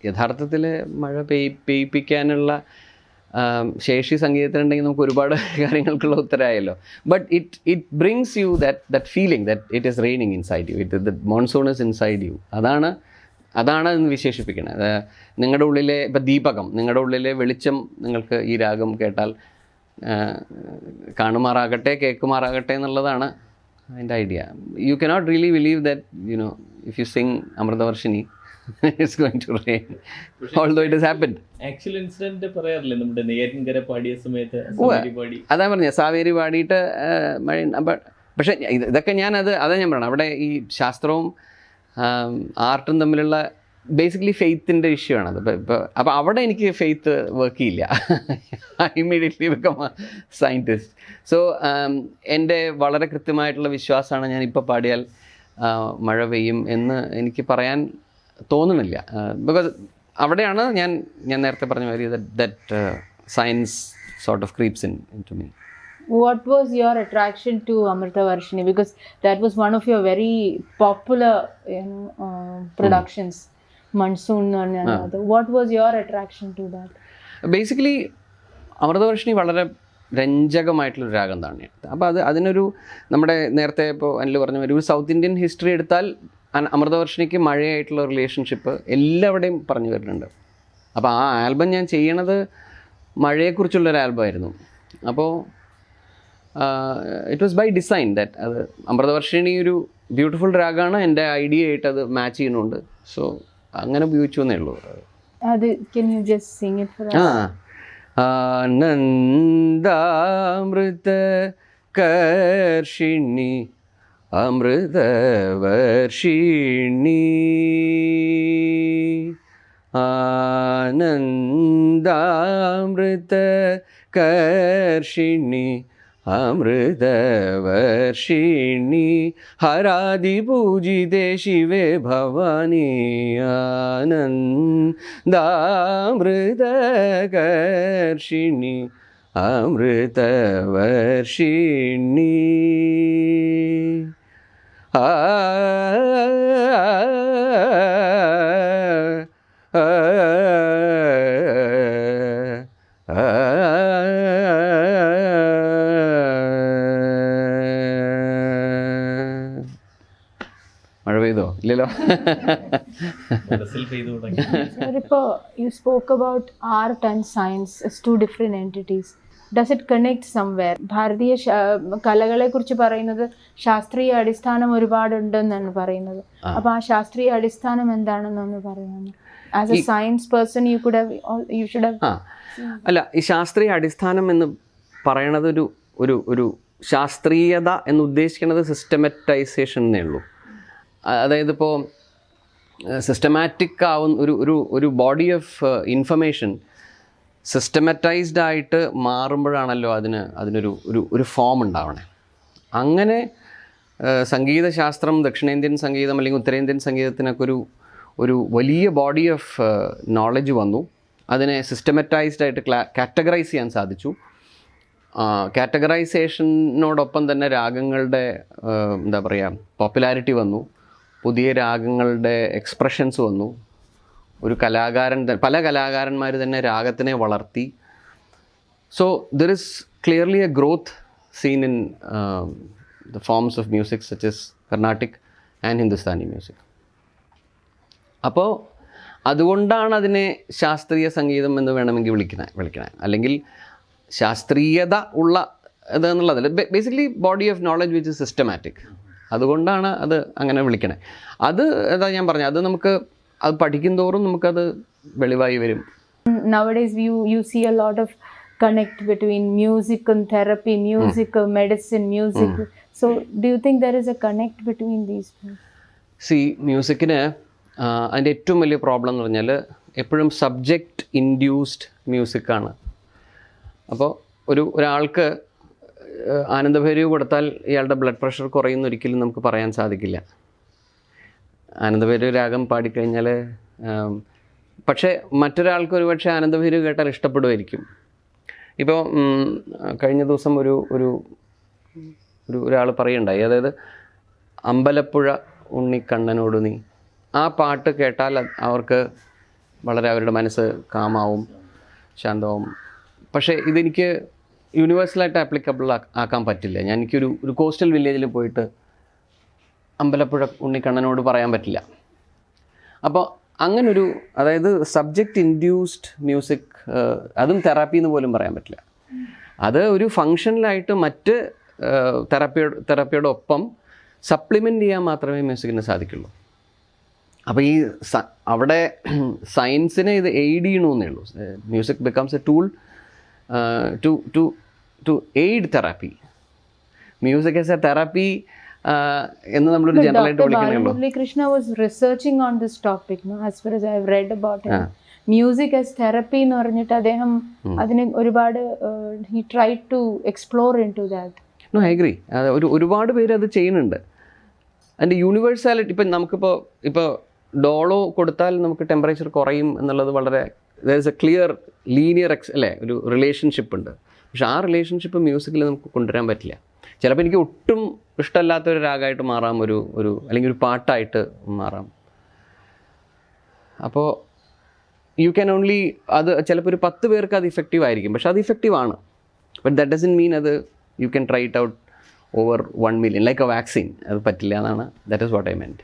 യഥാർത്ഥത്തിൽ മഴ പെയ്യിപ്പിക്കാനുള്ള ശേഷി സംഗീതത്തിനുണ്ടെങ്കിൽ നമുക്ക് ഒരുപാട് കാര്യങ്ങൾക്കുള്ള ഉത്തരമായല്ലോ. But it brings you that feeling that it is raining inside you, the monsoon is inside you. അതാണ് അതിന് വിശേഷിപ്പിക്കുന്നത്. നിങ്ങളുടെ ഉള്ളിലെ ഇപ്പം ദീപകം, നിങ്ങളുടെ ഉള്ളിലെ വെളിച്ചം നിങ്ങൾക്ക് ഈ രാഗം കേട്ടാൽ കാണുമാറാകട്ടെ കേൾക്കുമാറാകട്ടെ എന്നുള്ളതാണ് അതിൻ്റെ idea. You cannot really believe that you know if you sing Amritavarshini it's going to rain, although it has happened. Actual incident പറയാറില്ലേ നമ്മുടെ നെയ്യാറ്റിൻകര പാടിയ സമയത്ത് സാവേരി പാടി? അതാ പറഞ്ഞ സാവേരി പാടിയിട്ട് മഴ. പക്ഷേ ഇതൊക്കെ അതാ ഞാൻ പറയണം, അവിടെ ഈ ശാസ്ത്രവും ആർട്ടും തമ്മിലുള്ള ബേസിക്കലി ഫെയ്ത്തിൻ്റെ ഇഷ്യൂ ആണത്. അപ്പോൾ അവിടെ എനിക്ക് ഫെയ്ത്ത് വർക്ക് ചെയ്യില്ല. I immediately become A scientist. So എൻ്റെ വളരെ കൃത്യമായിട്ടുള്ള വിശ്വാസമാണ് ഞാനിപ്പോൾ പാടിയാൽ മഴ പെയ്യും എന്ന് എനിക്ക് പറയാൻ തോന്നുന്നില്ല. ബിക്കോസ് അവിടെയാണ് ഞാൻ നേരത്തെ പറഞ്ഞ മാതിരി that science sort of creeps into me. What was your attraction to Amritavarshini? Because that was one of your very popular productions, Monsoon and another. What was your attraction to that? Basically, Amritavarshini വളരെ രഞ്ജകമായിട്ടുള്ളൊരു രാഗം തന്നെയാണ്. അപ്പോൾ അതിനൊരു നമ്മുടെ നേരത്തെ ഇപ്പോൾ അനിൽ പറഞ്ഞ ഒരു സൗത്ത് ഇന്ത്യൻ ഹിസ്റ്ററി എടുത്താൽ അമൃതവർഷിണിക്ക് മഴയായിട്ടുള്ള റിലേഷൻഷിപ്പ് എല്ലാവിടെയും പറഞ്ഞു വരുന്നുണ്ട്. അപ്പോൾ ആ ആൽബം ഞാൻ ചെയ്യണത് മഴയെക്കുറിച്ചുള്ളൊരു ആൽബമായിരുന്നു. അപ്പോൾ it was by design that അത് അമൃതവർഷിണി ഒരു ബ്യൂട്ടിഫുൾ രാഗമാണ്, എൻ്റെ ഐഡിയ ആയിട്ട് അത് മാച്ച് ചെയ്യുന്നുണ്ട്. സോ അങ്ങനെ ഉപയോഗിച്ചു എന്നേ ഉള്ളൂ. അത് can you just sing it for us? ആനന്ദാമൃത കർഷിണി Amritavarshini ആനന്ദാമൃത കർഷിണി Amritavarshini ഹരാദിപൂജിതേ ശിവേ Bhavani ആനന്ദാമൃതകർഷിണി Amritavarshini. മഴ പെയ്തോ? ഇല്ലല്ലോ. ഇപ്പോൾ you spoke about art and science as two different entities. Does it connect somewhere? ഭാരതീയ കലകളെ കുറിച്ച് പറയുന്നത് ശാസ്ത്രീയ അടിസ്ഥാനം ഒരുപാടുണ്ടെന്നാണ് പറയുന്നത്. അപ്പോൾ ആ ശാസ്ത്രീയ അടിസ്ഥാനം എന്താണെന്നൊന്ന് പറയുന്നത്. As A science person you should have. അല്ല, ഈ ശാസ്ത്രീയ അടിസ്ഥാനം എന്ന് പറയണത് ഒരു ശാസ്ത്രീയത എന്ന് ഉദ്ദേശിക്കുന്നത് സിസ്റ്റമാറ്റൈസേഷൻ എന്നേ ഉള്ളൂ. അതായത് ഇപ്പോൾ സിസ്റ്റമാറ്റിക് ആവുന്ന ഒരു ബോഡി ഓഫ് ഇൻഫർമേഷൻ സിസ്റ്റമാറ്റൈസ്ഡ് ആയിട്ട് മാറുമ്പോഴാണല്ലോ അതിനൊരു ഫോം ഉണ്ടാവണേ. അങ്ങനെ സംഗീതശാസ്ത്രം, ദക്ഷിണേന്ത്യൻ സംഗീതം അല്ലെങ്കിൽ ഉത്തരേന്ത്യൻ സംഗീതത്തിനൊക്കെ ഒരു വലിയ ബോഡി ഓഫ് നോളജ് വന്നു. അതിനെ സിസ്റ്റമാറ്റൈസ്ഡ് ആയിട്ട് കാറ്റഗറൈസ് ചെയ്യാൻ സാധിച്ചു. കാറ്റഗറൈസേഷനോടൊപ്പം തന്നെ രാഗങ്ങളുടെ എന്താ പറയുക പോപ്പുലാരിറ്റി വന്നു, പുതിയ രാഗങ്ങളുടെ എക്സ്പ്രഷൻസ് വന്നു. പല കലാകാരന്മാർ തന്നെ രാഗത്തിനെ വളർത്തി. So there is clearly A growth scene in the forms of music such as Carnatic and Hindustani music. അപ്പോൾ അതുകൊണ്ടാണ് അതിനെ ശാസ്ത്രീയ സംഗീതം എന്ന് വേണമെങ്കിൽ വിളിക്കണേ. അല്ലെങ്കിൽ ശാസ്ത്രീയത ഉള്ള ഇതെന്നുള്ളതല്ല, basically body of knowledge which is systematic. അതുകൊണ്ടാണ് അത് അങ്ങനെ വിളിക്കണേ. അത് എന്താ ഞാൻ പറഞ്ഞത്, അത് നമുക്ക് അത് പഠിക്കും തോറും നമുക്കത് വെളിവായി വരും. Nowadays you see a lot of connect between music and therapy, music, medicine, music. So do you think there is a connect between these? മ്യൂസിക്കിന് അതിൻ്റെ ഏറ്റവും വലിയ പ്രോബ്ലം എന്ന് പറഞ്ഞാൽ എപ്പോഴും സബ്ജക്റ്റ് ഇൻഡ്യൂസ്ഡ് മ്യൂസിക്കാണ്. അപ്പോൾ ഒരാൾക്ക് ആനന്ദഭൈരവി കൊടുത്താൽ ഇയാളുടെ ബ്ലഡ് പ്രഷർ കുറയുന്ന ഒരിക്കലും നമുക്ക് പറയാൻ സാധിക്കില്ല. ആനന്ദഭൈരവി രാഗം പാടിക്കഴിഞ്ഞാൽ പക്ഷേ മറ്റൊരാൾക്ക് ഒരുപക്ഷെ ആനന്ദഭൈരവി കേട്ടാൽ ഇഷ്ടപ്പെടുമായിരിക്കും. ഇപ്പോൾ കഴിഞ്ഞ ദിവസം ഒരാൾ പറയുണ്ടായി, അതായത് അമ്പലപ്പുഴ ഉണ്ണിക്കണ്ണനോട് നീ, ആ പാട്ട് കേട്ടാൽ അവർക്ക് വളരെ അവരുടെ മനസ്സ് കാമാവും ശാന്തവും. പക്ഷേ ഇതെനിക്ക് യൂണിവേഴ്സലായിട്ട് ആപ്ലിക്കബിൾ ആക്കാൻ പറ്റില്ല. എനിക്കൊരു കോസ്റ്റൽ വില്ലേജിൽ പോയിട്ട് അമ്പലപ്പുഴ ഉണ്ണിക്കണ്ണനോട് പറയാൻ പറ്റില്ല. അപ്പോൾ അങ്ങനൊരു, അതായത് സബ്ജക്റ്റ് ഇൻഡ്യൂസ്ഡ് മ്യൂസിക്, അതും തെറാപ്പി എന്ന് പോലും പറയാൻ പറ്റില്ല. അത് ഒരു ഫങ്ഷനിലായിട്ട് മറ്റ് തെറാപ്പിയോടൊപ്പം സപ്ലിമെൻ്റ് ചെയ്യാൻ മാത്രമേ മ്യൂസിക്കിന് സാധിക്കുള്ളൂ. അപ്പോൾ ഈ അവിടെ സയൻസിനെ ഇത് എയ്ഡ് ചെയ്യണമെന്നേ ഉള്ളൂ. Music becomes a tool to aid therapy. Music as a therapy എന്ന് നമ്മളൊരു ജനറലായിട്ട് വിളിക്കണേ ഉള്ളൂ. Krishna was researching on this topic, no, as far as I have read about him. Music as therapy എന്ന് പറഞ്ഞിട്ട് അദ്ദേഹം അതിന് ഒരുപാട് he tried to explore into that. No, I agree. ഒരുപാട് പേര് അത് ചെയ്യുന്നുണ്ട്. അതിൻ്റെ യൂണിവേഴ്സാലിറ്റി, ഇപ്പം ഇപ്പോൾ ഡോളോ കൊടുത്താൽ നമുക്ക് ടെമ്പറേച്ചർ കുറയും എന്നുള്ളത് വളരെ, there is A clear linear അല്ലേ, ഒരു റിലേഷൻഷിപ്പ് ഉണ്ട്. പക്ഷെ ആ റിലേഷൻഷിപ്പ് മ്യൂസിക്കിൽ നമുക്ക് കൊണ്ടുവരാൻ പറ്റില്ല. ചിലപ്പോൾ എനിക്ക് ഒട്ടും ഇഷ്ടമല്ലാത്തൊരു രാഗമായിട്ട് മാറാം, അല്ലെങ്കിൽ ഒരു പാട്ടായിട്ട് മാറാം. അപ്പോൾ യു ക്യാൻ ഓൺലി, അത് ചിലപ്പോൾ ഒരു 10 പേർക്ക് അത് ഇഫക്റ്റീവ് ആയിരിക്കും, പക്ഷെ അത് ഇഫക്റ്റീവ് ആണ്. ബട്ട് ദാറ്റ് ഡസൻറ്റ് മീൻ അത് you can try it out over 1 million like A vaccine. അത് പറ്റില്ല എന്നാണ്, that is what I meant.